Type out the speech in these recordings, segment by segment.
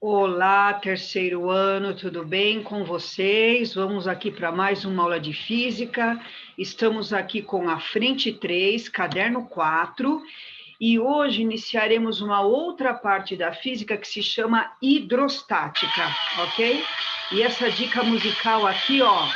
Olá, terceiro ano, tudo bem com vocês? Vamos aqui para mais uma aula de física. Estamos aqui com a frente 3, caderno 4, e hoje iniciaremos uma outra parte da física que se chama hidrostática, ok? E essa dica musical aqui, ó,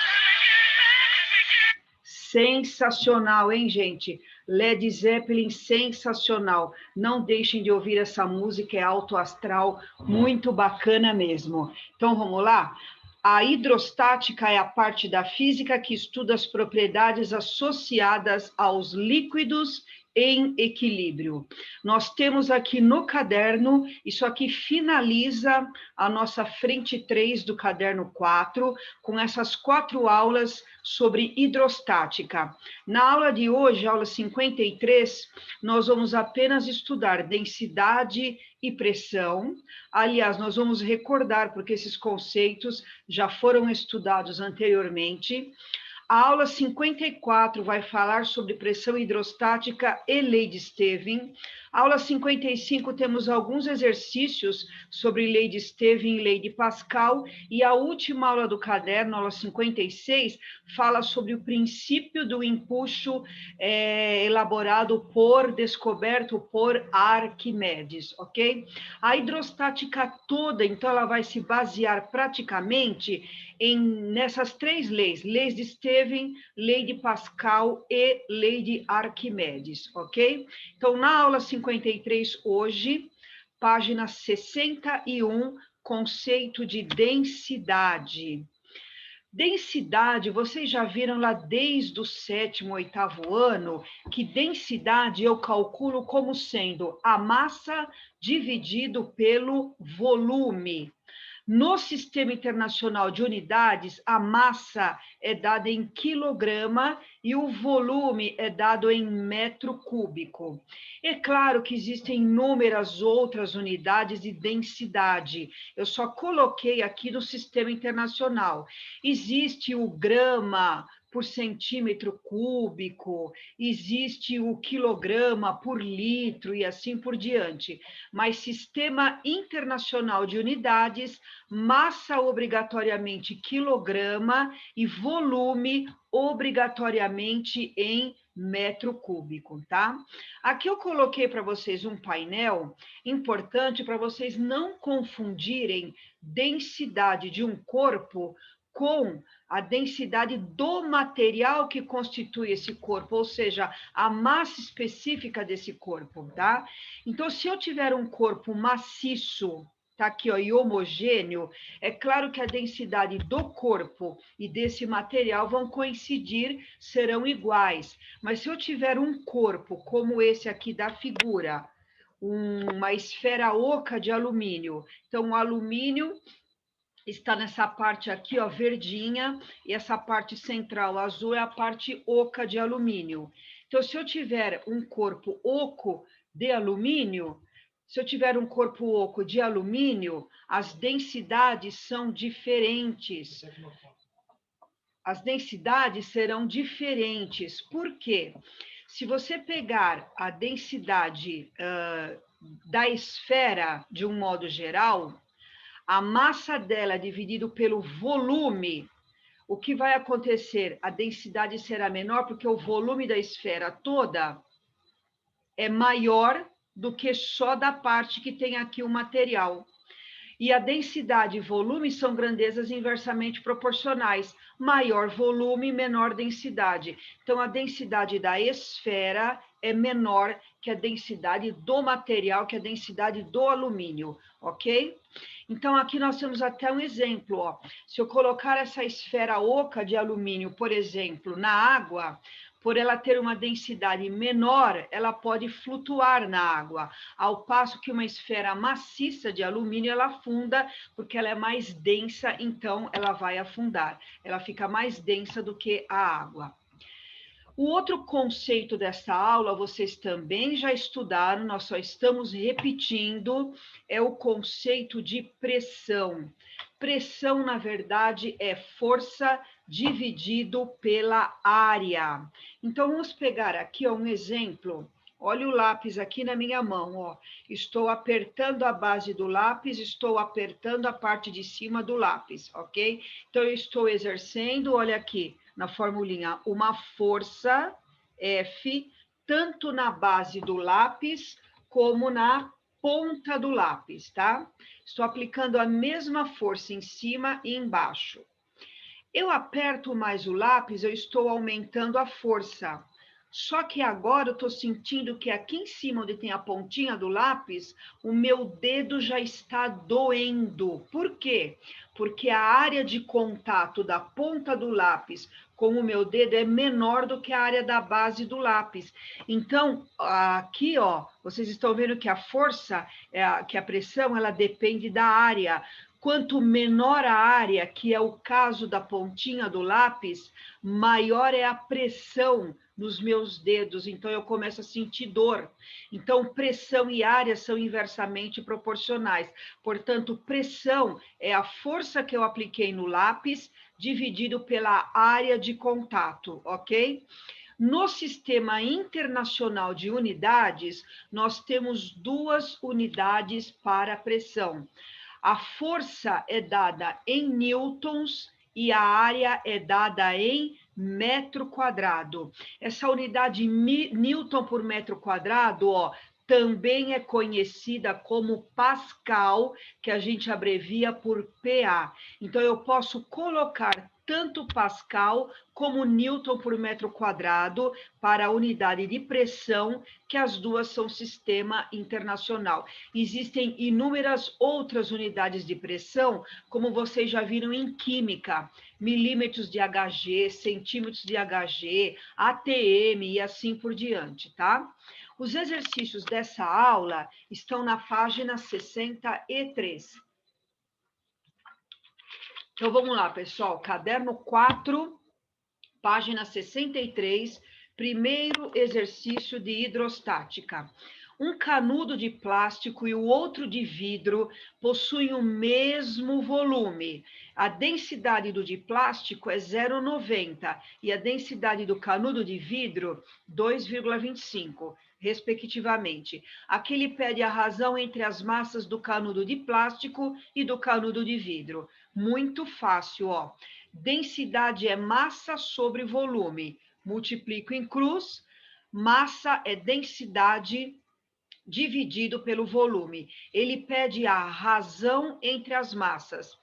sensacional, hein, gente? Led Zeppelin, sensacional. Não deixem de ouvir essa música, é alto astral, muito bacana mesmo. Então, vamos lá? A hidrostática é a parte da física que estuda as propriedades associadas aos líquidos em equilíbrio. Nós temos aqui no caderno, isso aqui finaliza a nossa frente 3 do caderno 4, com essas 4 aulas sobre hidrostática. Na aula de hoje, aula 53, nós vamos apenas estudar densidade e pressão. Aliás, nós vamos recordar, porque esses conceitos já foram estudados anteriormente. A aula 54 vai falar sobre pressão hidrostática e lei de Stevin. A aula 55 temos alguns exercícios sobre lei de Stevin e lei de Pascal. E a última aula do caderno, aula 56, fala sobre o princípio do empuxo descoberto por Arquimedes, ok? A hidrostática toda, então, ela vai se basear praticamente nessas 3 leis, leis de Stevin, lei de Pascal e lei de Arquimedes, ok? Então, na aula 53 hoje, página 61, conceito de densidade. Densidade, vocês já viram lá desde o 7º, 8º ano, que densidade eu calculo como sendo a massa dividido pelo volume. No Sistema Internacional de Unidades, a massa é dada em quilograma e o volume é dado em metro cúbico. É claro que existem inúmeras outras unidades de densidade. Eu só coloquei aqui no Sistema Internacional. Existe o grama por centímetro cúbico, existe o quilograma por litro e assim por diante. Mas Sistema Internacional de Unidades, massa obrigatoriamente quilograma e volume obrigatoriamente em metro cúbico, tá? Aqui eu coloquei para vocês um painel importante para vocês não confundirem densidade de um corpo com a densidade do material que constitui esse corpo, ou seja, a massa específica desse corpo, tá? Então, se eu tiver um corpo maciço, tá aqui, ó, e homogêneo, é claro que a densidade do corpo e desse material vão coincidir, serão iguais. Mas se eu tiver um corpo como esse aqui da figura, uma esfera oca de alumínio, então o alumínio está nessa parte aqui, ó, verdinha, e essa parte central azul é a parte oca de alumínio. Então, se eu tiver um corpo oco de alumínio, se eu tiver um corpo oco de alumínio, as densidades são diferentes. As densidades serão diferentes. Por quê? Se você pegar a densidade da esfera de um modo geral, a massa dela dividido pelo volume, o que vai acontecer? A densidade será menor porque o volume da esfera toda é maior do que só da parte que tem aqui o material. E a densidade e volume são grandezas inversamente proporcionais. Maior volume, menor densidade. Então, a densidade da esfera é menor que a densidade do material, que a densidade do alumínio, ok? Então, aqui nós temos até um exemplo, ó. Se eu colocar essa esfera oca de alumínio, por exemplo, na água, por ela ter uma densidade menor, ela pode flutuar na água, ao passo que uma esfera maciça de alumínio, ela afunda, porque ela é mais densa, então ela vai afundar. Ela fica mais densa do que a água. O outro conceito dessa aula, vocês também já estudaram, nós só estamos repetindo, é o conceito de pressão. Pressão, na verdade, é força dividido pela área. Então, vamos pegar aqui um exemplo Olha o lápis aqui na minha mão, ó. Estou apertando a base do lápis, estou apertando a parte de cima do lápis, ok? Então, eu estou exercendo, olha aqui, na formulinha, uma força F, tanto na base do lápis, como na ponta do lápis, tá? Estou aplicando a mesma força em cima e embaixo. Eu aperto mais o lápis, eu estou aumentando a força. Só que agora eu estou sentindo que aqui em cima, onde tem a pontinha do lápis, o meu dedo já está doendo. Por quê? Porque a área de contato da ponta do lápis com o meu dedo é menor do que a área da base do lápis. Então, aqui, ó, vocês estão vendo que a força, que a pressão, ela depende da área. Quanto menor a área, que é o caso da pontinha do lápis, maior é a pressão nos meus dedos, então eu começo a sentir dor. Então, pressão e área são inversamente proporcionais. Portanto, pressão é a força que eu apliquei no lápis dividido pela área de contato, ok? No Sistema Internacional de Unidades, nós temos 2 unidades para pressão. A força é dada em newtons e a área é dada em metro quadrado. Essa unidade newton por metro quadrado, ó, também é conhecida como Pascal, que a gente abrevia por PA. Então, eu posso colocar tanto Pascal como Newton por metro quadrado para a unidade de pressão, que as duas são sistema internacional. Existem inúmeras outras unidades de pressão, como vocês já viram em química, milímetros de Hg, centímetros de Hg, ATM e assim por diante, tá? Os exercícios dessa aula estão na página 63. Então, vamos lá, pessoal. Caderno 4, página 63, primeiro exercício de hidrostática. Um canudo de plástico e o outro de vidro possuem o mesmo volume. A densidade do de plástico é 0,90 e a densidade do canudo de vidro 2,25, respectivamente. Aqui ele pede a razão entre as massas do canudo de plástico e do canudo de vidro. Muito fácil, ó. Densidade é massa sobre volume. Multiplico em cruz. Massa é densidade dividido pelo volume. Ele pede a razão entre as massas.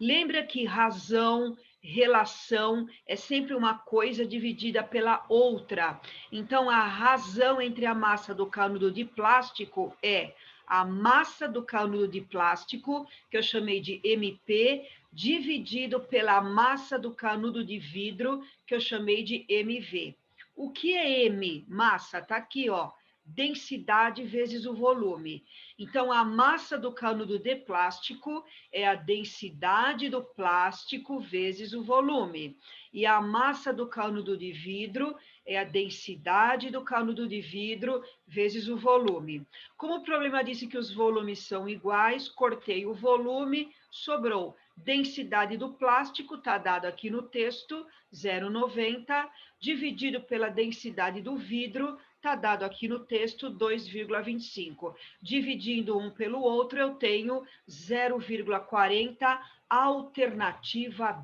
Lembra que razão, relação é sempre uma coisa dividida pela outra. Então, a razão entre a massa do canudo de plástico é a massa do canudo de plástico, que eu chamei de MP, dividido pela massa do canudo de vidro, que eu chamei de MV. O que é M? Massa, tá aqui, ó. Densidade vezes o volume. Então, a massa do canudo de plástico é a densidade do plástico vezes o volume. E a massa do canudo de vidro é a densidade do canudo de vidro vezes o volume. Como o problema disse que os volumes são iguais, cortei o volume, sobrou. Densidade do plástico, está dado aqui no texto, 0,90, dividido pela densidade do vidro, está dado aqui no texto 2,25. Dividindo um pelo outro, eu tenho 0,40, alternativa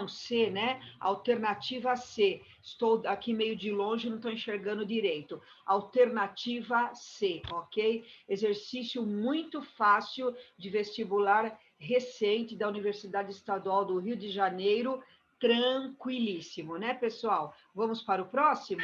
C, né? Alternativa C. Estou aqui meio de longe, não estou enxergando direito. Alternativa C, ok? Exercício muito fácil de vestibular recente da Universidade Estadual do Rio de Janeiro, tranquilíssimo, né, pessoal? Vamos para o próximo?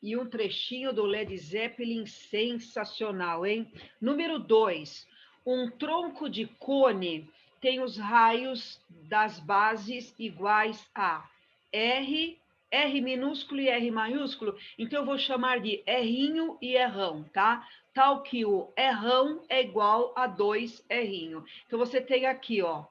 E um trechinho do Led Zeppelin sensacional, hein? Número 2. Um tronco de cone tem os raios das bases iguais a R, R minúsculo e R maiúsculo. Então, eu vou chamar de R'inho e R'ão, tá? Tal que o R'ão é igual a 2 R'inho. Então, você tem aqui, ó,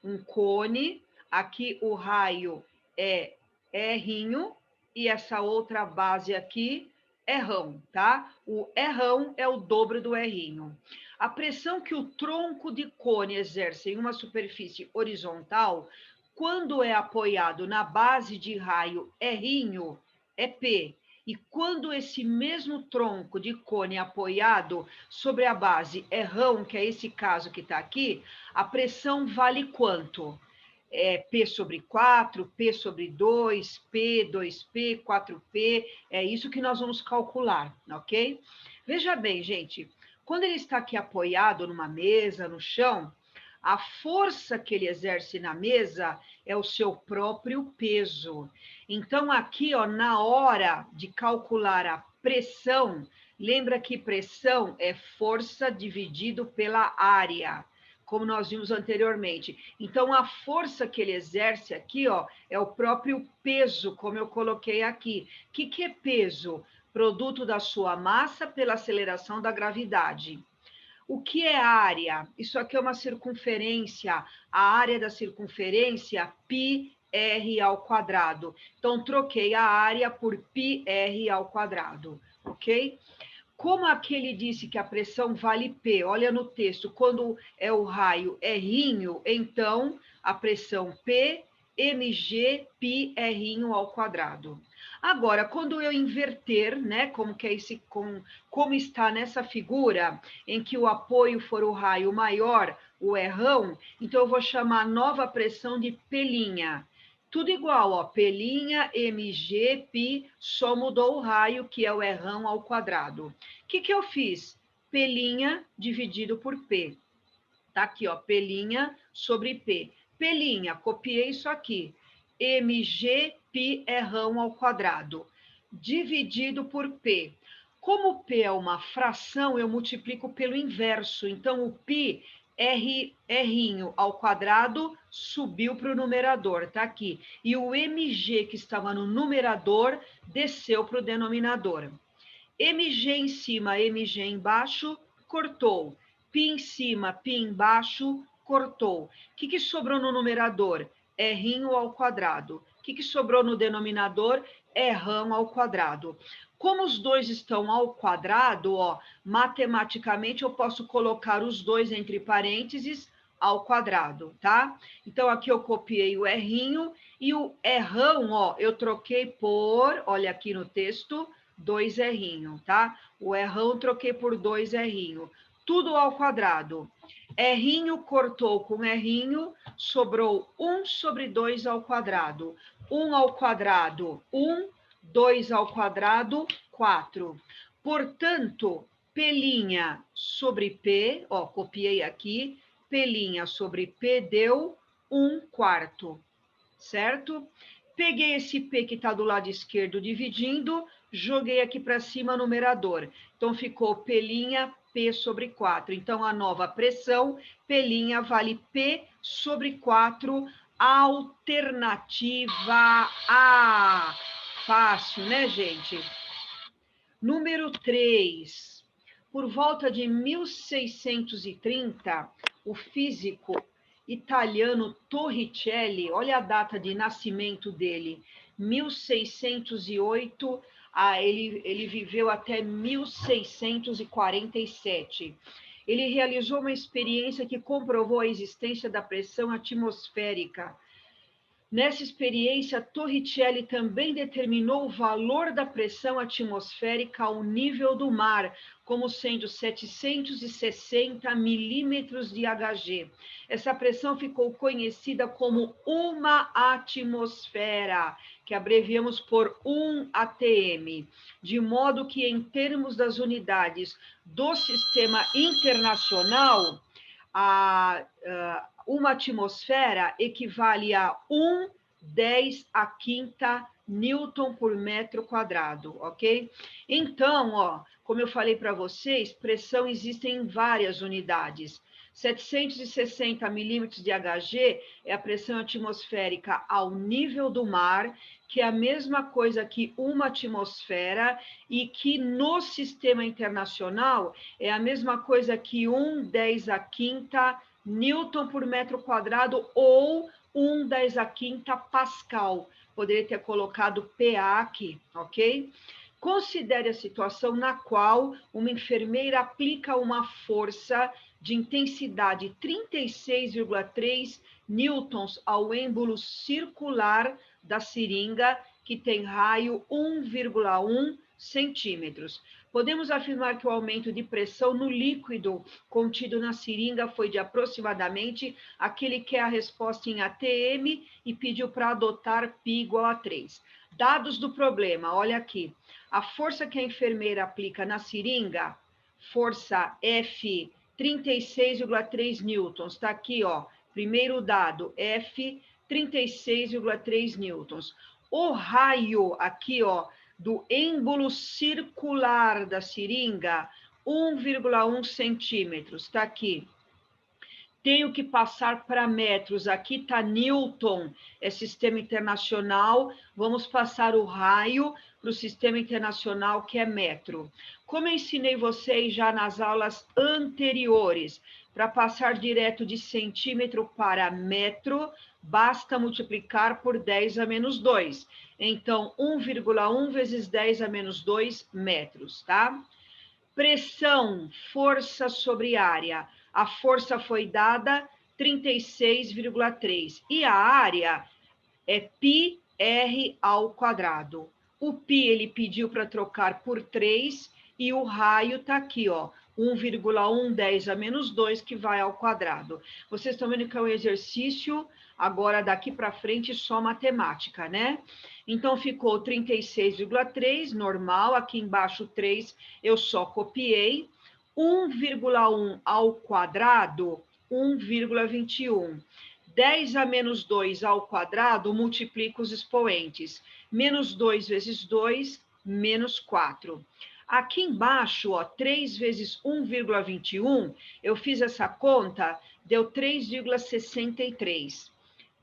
um cone. Aqui o raio é R'inho. E essa outra base aqui é Rão, tá? O Rão é o dobro do R'inho. A pressão que o tronco de cone exerce em uma superfície horizontal quando é apoiado na base de raio R', é P. E quando esse mesmo tronco de cone é apoiado sobre a base R', que é esse caso que está aqui, a pressão vale quanto? É P sobre 4, P sobre 2, P, 2P, 4P, é isso que nós vamos calcular, ok? Veja bem, gente, quando ele está aqui apoiado numa mesa, no chão, a força que ele exerce na mesa é o seu próprio peso. Então, aqui, ó, na hora de calcular a pressão, lembra que pressão é força dividido pela área, como nós vimos anteriormente. Então, a força que ele exerce aqui, ó, é o próprio peso, como eu coloquei aqui. O que é peso? Produto da sua massa pela aceleração da gravidade. O que é área? Isso aqui é uma circunferência. A área da circunferência, πr ao quadrado. Então, troquei a área por πr ao quadrado, ok? Como aquele disse que a pressão vale P, olha no texto, quando é o raio R', então a pressão P, mg, πr ao quadrado. Agora, quando eu inverter, né, como está nessa figura, em que o apoio for o raio maior, o R', então eu vou chamar a nova pressão de P'. Tudo igual, ó, P', mg, π, só mudou o raio, que é o R' ao quadrado. O que eu fiz? P' dividido por P. Tá aqui, ó, P' sobre P. P', copiei isso aqui. Mg, π, R' ao quadrado. Dividido por P. Como P é uma fração, eu multiplico pelo inverso. Então, o π R ao quadrado subiu para o numerador, tá aqui. E o mg que estava no numerador desceu para o denominador. mg em cima, mg embaixo, cortou. Π em cima, π embaixo, cortou. O que sobrou no numerador? R' ao quadrado. O que sobrou no denominador? R' ao quadrado. Como os dois estão ao quadrado, ó, matematicamente eu posso colocar os dois entre parênteses ao quadrado, tá? Então, aqui eu copiei o R' e o R', ó, eu troquei por, olha aqui no texto, 2R', tá? O R' eu troquei por 2R'. Tudo ao quadrado. R' cortou com R', sobrou 1 sobre 2 ao quadrado. 1 ao quadrado, 1. 2 ao quadrado, 4. Portanto, P' sobre P, ó, copiei aqui, P' sobre P deu 1/4, certo? Peguei esse P que está do lado esquerdo dividindo, joguei aqui para cima numerador. Então, ficou P', P sobre 4. Então, a nova pressão, P' vale P sobre 4, alternativa A. Fácil, né, gente? Número 3. Por volta de 1630, o físico italiano Torricelli, olha a data de nascimento dele, 1608, ele viveu até 1647. Ele realizou uma experiência que comprovou a existência da pressão atmosférica. Nessa experiência, Torricelli também determinou o valor da pressão atmosférica ao nível do mar, como sendo 760 milímetros de Hg. Essa pressão ficou conhecida como uma atmosfera, que abreviamos por 1 atm, de modo que, em termos das unidades do sistema internacional, uma atmosfera equivale a 1/10 à quinta Newton por metro quadrado, ok? Então, ó, como eu falei para vocês, pressão existe em várias unidades. 760 milímetros de Hg é a pressão atmosférica ao nível do mar, que é a mesma coisa que uma atmosfera, e que no sistema internacional é a mesma coisa que 1/10 à quinta Newton por metro quadrado ou 1/10 à quinta Pascal. Poderia ter colocado PA aqui, ok? Considere a situação na qual uma enfermeira aplica uma força de intensidade 36,3 newtons ao êmbolo circular da seringa, que tem raio 1,1 centímetros. Podemos afirmar que o aumento de pressão no líquido contido na seringa foi de aproximadamente aquele que é a resposta em ATM e pediu para adotar π igual a 3. Dados do problema, olha aqui. A força que a enfermeira aplica na seringa, força F, 36,3 newtons. Está aqui, ó. Primeiro dado, F, 36,3 newtons. O raio aqui, ó, do êmbolo circular da seringa, 1,1 centímetros. Está aqui. Tenho que passar para metros. Aqui está Newton, é sistema internacional. Vamos passar o raio para o sistema internacional, que é metro. Como eu ensinei vocês já nas aulas anteriores, para passar direto de centímetro para metro, basta multiplicar por 10 a menos 2. Então, 1,1 vezes 10 a menos 2 metros, tá? Pressão, força sobre área. A força foi dada 36,3. E a área é πr ao quadrado. O π ele pediu para trocar por 3 e o raio está aqui, ó. 1,1, 10 a menos 2, que vai ao quadrado. Vocês estão vendo que é um exercício, agora daqui para frente, só matemática, né? Então, ficou 36,3, normal, aqui embaixo 3, eu só copiei. 1,1 ao quadrado, 1,21. 10 a menos 2 ao quadrado, multiplica os expoentes. Menos 2 vezes 2, menos 4. Aqui embaixo, ó, 3 vezes 1,21, eu fiz essa conta, deu 3,63.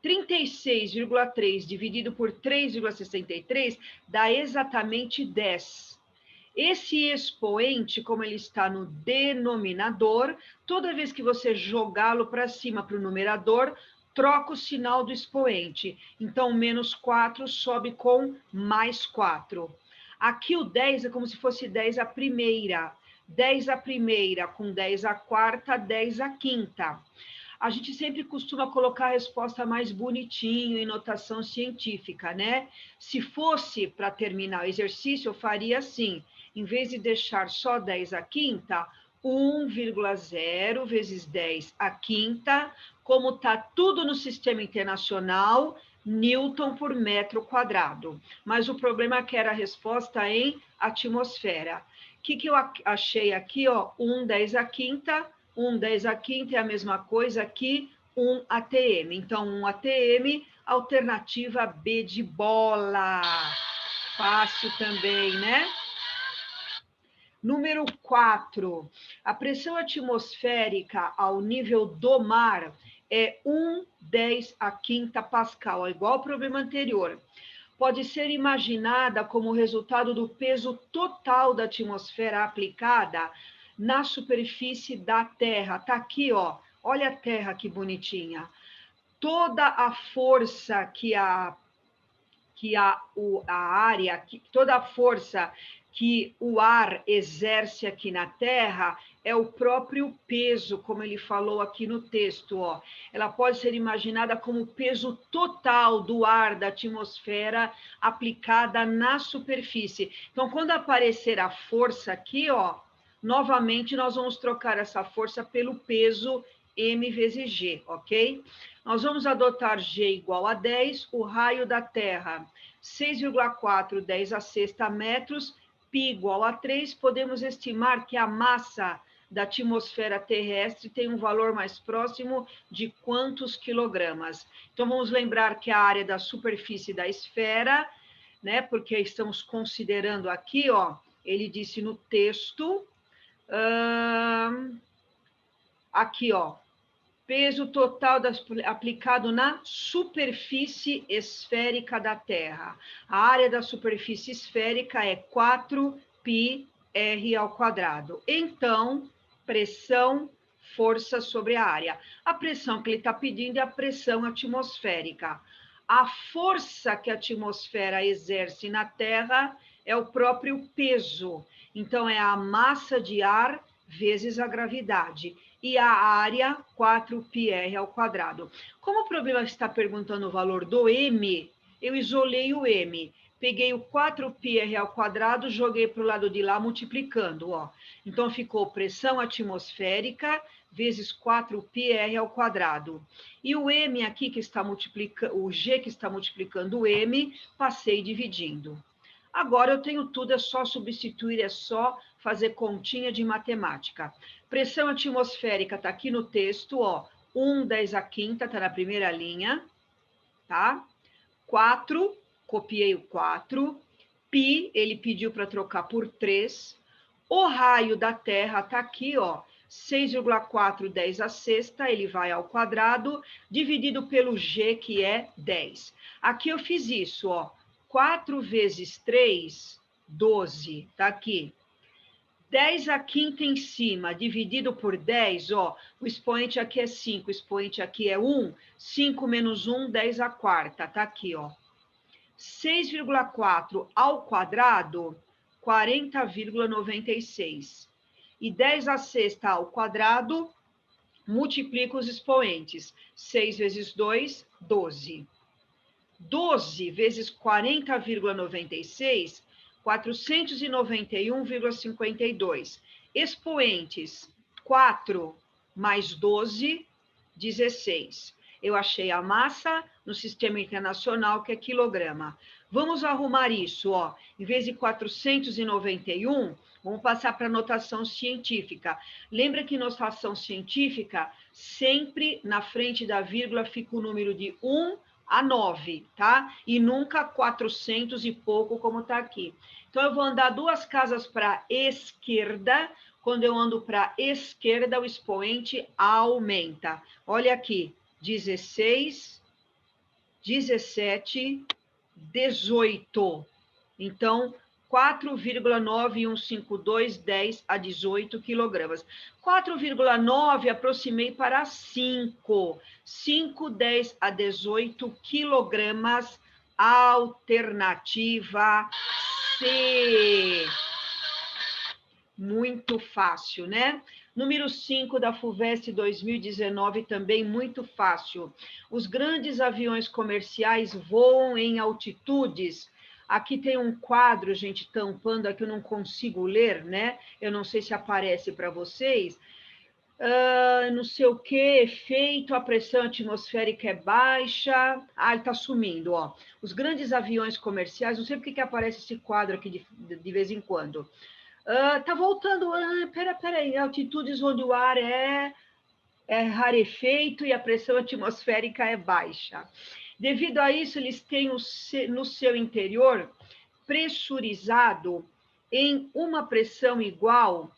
36,3 dividido por 3,63 dá exatamente 10. Esse expoente, como ele está no denominador, toda vez que você jogá-lo para cima para o numerador, troca o sinal do expoente. Então, menos 4 sobe com mais 4. Aqui o 10 é como se fosse 10 a primeira. 10 a primeira com 10 a quarta, 10 a quinta. A gente sempre costuma colocar a resposta mais bonitinho em notação científica, né? Se fosse para terminar o exercício, eu faria assim. Em vez de deixar só 10 a quinta, 1,0 vezes 10 a quinta, como está tudo no sistema internacional, Newton por metro quadrado. Mas o problema é que era a resposta em atmosfera. O que eu achei aqui? Ó, 1,10 a quinta, 1,10 a quinta é a mesma coisa que 1 ATM. Então, 1 ATM, alternativa B de bola. Fácil também, né? Número 4. A pressão atmosférica ao nível do mar é 1/10 a quinta pascal, igual ao problema anterior. Pode ser imaginada como resultado do peso total da atmosfera aplicada na superfície da Terra. Tá aqui, ó. Olha a Terra que bonitinha. Toda a força toda a força que o ar exerce aqui na Terra é o próprio peso, como ele falou aqui no texto, ó. Ela pode ser imaginada como o peso total do ar da atmosfera aplicada na superfície. Então, quando aparecer a força aqui, ó, novamente nós vamos trocar essa força pelo peso M vezes G, ok? Nós vamos adotar G igual a 10, o raio da Terra, 6,4, 10 a sexta metros, π igual a 3, podemos estimar que a massa da atmosfera terrestre tem um valor mais próximo de quantos quilogramas? Então, vamos lembrar que a área da superfície da esfera, né, porque estamos considerando aqui, ó, ele disse no texto, aqui, ó, peso total aplicado na superfície esférica da Terra. A área da superfície esférica é 4πr ao quadrado. Então, pressão, força sobre a área. A pressão que ele está pedindo é a pressão atmosférica. A força que a atmosfera exerce na Terra é o próprio peso. Então, é a massa de ar vezes a gravidade. e a área 4πr ao quadrado. Como o problema está perguntando o valor do m, eu isolei o m. Peguei o 4πr ao quadrado, joguei para o lado de lá, multiplicando, ó. Então, ficou pressão atmosférica vezes 4πr ao quadrado. E o m aqui, que está multiplicando, o g que está multiplicando o m, passei dividindo. Agora eu tenho tudo, é só substituir, é só fazer continha de matemática. Pressão atmosférica está aqui no texto, ó. 1/10⁵, está na primeira linha, tá? 4, copiei o 4. Pi, ele pediu para trocar por 3. O raio da Terra está aqui, ó. 6,4×10⁶, ele vai ao quadrado, dividido pelo G, que é 10. Aqui eu fiz isso, ó. 4 vezes 3, 12, tá aqui. 10⁵ em cima, dividido por 10, ó, o expoente aqui é 5, o expoente aqui é 1, 5 menos 1, 10⁴, tá aqui, ó. 6,4 ao quadrado, 40,96. E 10⁶ ao quadrado, multiplica os expoentes. 6 vezes 2, 12. 12 vezes 40,96, 491,52. Expoentes, 4 mais 12, 16. Eu achei a massa no sistema internacional, que é quilograma. Vamos arrumar isso, ó. Em vez de 491, vamos passar para notação científica. Lembra que notação científica, sempre na frente da vírgula fica o número de 1 a 9, tá? E nunca 400 e pouco, como está aqui. Então, eu vou andar 2 casas para a esquerda. Quando eu ando para a esquerda, o expoente aumenta. Olha aqui, 16, 17, 18. Então, 4,9152, 10 a 18 quilogramas. 4,9 aproximei para 5. 5, 10 a 18 quilogramas. Alternativa C. Muito fácil, né? Número 5 da FUVEST 2019, também muito fácil. Os grandes aviões comerciais voam em altitudes. Aqui tem um quadro, gente, tampando aqui, eu não consigo ler, né? Eu não sei se aparece para vocês. Não sei o que, efeito, a pressão atmosférica é baixa. Ah, ele está sumindo, ó. Os grandes aviões comerciais, não sei por que aparece esse quadro aqui de vez em quando. Tá voltando, peraí, altitudes onde o ar é rarefeito e a pressão atmosférica é baixa. Devido a isso, eles têm no seu interior pressurizado em uma pressão igual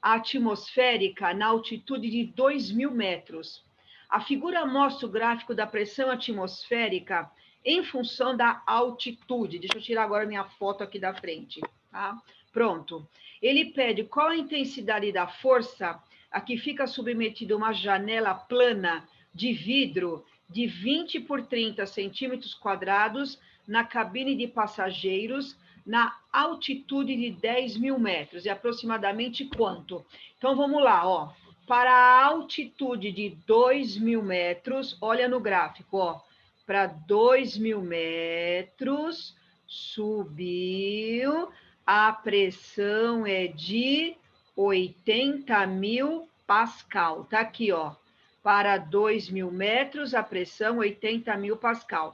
à atmosférica na altitude de 2.000 metros. A figura mostra o gráfico da pressão atmosférica em função da altitude. Deixa eu tirar agora minha foto aqui da frente, tá? Pronto. Ele pede qual a intensidade da força a que fica submetida uma janela plana de vidro de 20 por 30 centímetros quadrados na cabine de passageiros na altitude de 10.000 metros. E aproximadamente quanto? Então, vamos lá, ó. Para a altitude de 2.000 metros, olha no gráfico, ó. Para 2.000 metros, subiu... A pressão é de 80.000 pascal. Tá aqui, ó. Para 2.000 metros, a pressão 80.000 pascal.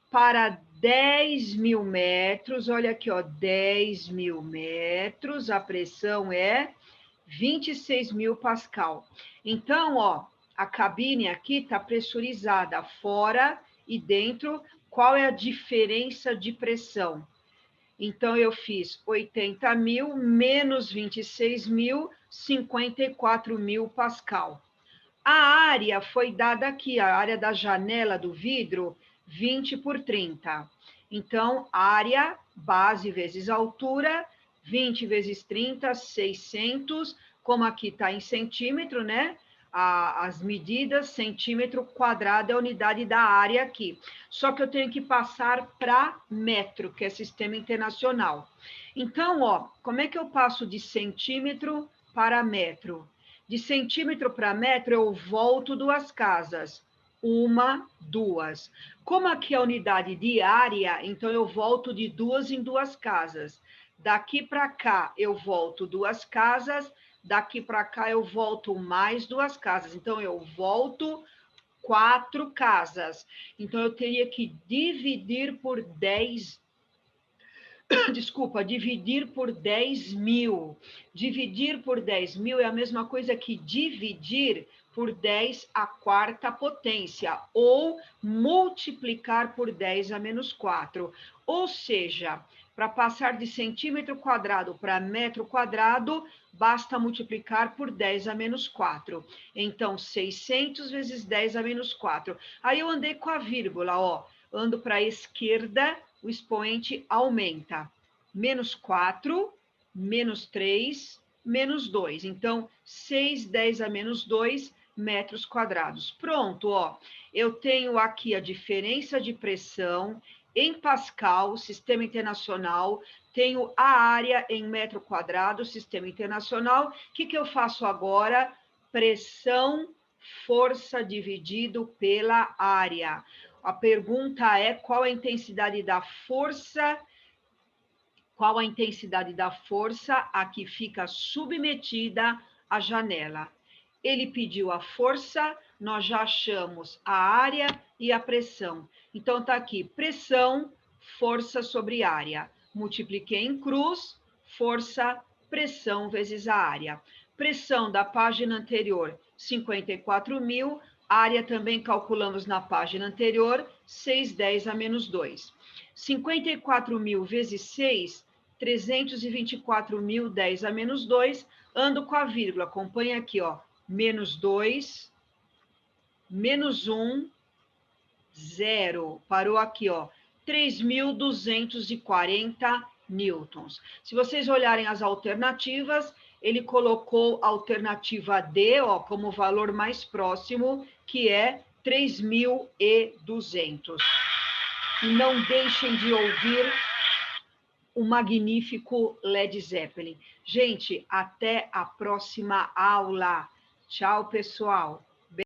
Para 10.000 metros, olha aqui, ó. 10.000 metros, a pressão é 26.000 pascal. Então, ó, a cabine aqui está pressurizada, fora e dentro. Qual é a diferença de pressão? Então, eu fiz 80.000 menos 26.000, 54.000 pascal. A área foi dada aqui, a área da janela do vidro, 20 por 30. Então, área, base vezes altura, 20 vezes 30, 600. Como aqui está em centímetro, né? As medidas, centímetro quadrado é a unidade da área aqui. Só que eu tenho que passar para metro, que é sistema internacional. Então, ó, como é que eu passo de centímetro para metro? De centímetro para metro, eu volto 2 casas. 1, 2. Como aqui é a unidade de área, então eu volto de 2 em 2 casas. Daqui para cá, eu volto 2 casas. Daqui para cá, eu volto mais 2 casas. Então, eu volto 4 casas. Então, eu teria que dividir por 10. Desculpa, dividir por 10.000. Dividir por 10.000 é a mesma coisa que dividir por 10 à quarta potência, ou multiplicar por 10 a menos 4. Ou seja, para passar de centímetro quadrado para metro quadrado, basta multiplicar por 10 a menos 4. Então, 600 vezes 10 a menos 4. Aí eu andei com a vírgula, ó. Ando para a esquerda, o expoente aumenta. Menos 4, menos 3, menos 2. Então, 6, 10 a menos 2 metros quadrados. Pronto, ó. Eu tenho aqui a diferença de pressão em Pascal, sistema internacional. Tenho a área em metro quadrado, sistema internacional. O que eu faço agora? Pressão, força dividido pela área. A pergunta é qual a intensidade da força? Qual a intensidade da força a que fica submetida a janela? Ele pediu a força, nós já achamos a área e a pressão. Então, está aqui, pressão, força sobre área. Multipliquei em cruz, força, pressão vezes a área. Pressão da página anterior, 54.000. Área também calculamos na página anterior, 610 a menos 2. 54.000 vezes 6, 324.000, 10 a menos 2. Ando com a vírgula, acompanha aqui, ó. Menos 2, menos 1, 0. Parou aqui, ó. 3.240 newtons. Se vocês olharem as alternativas, ele colocou a alternativa D, ó, como valor mais próximo, que é 3.200. E não deixem de ouvir o magnífico Led Zeppelin. Gente, até a próxima aula. Tchau, pessoal.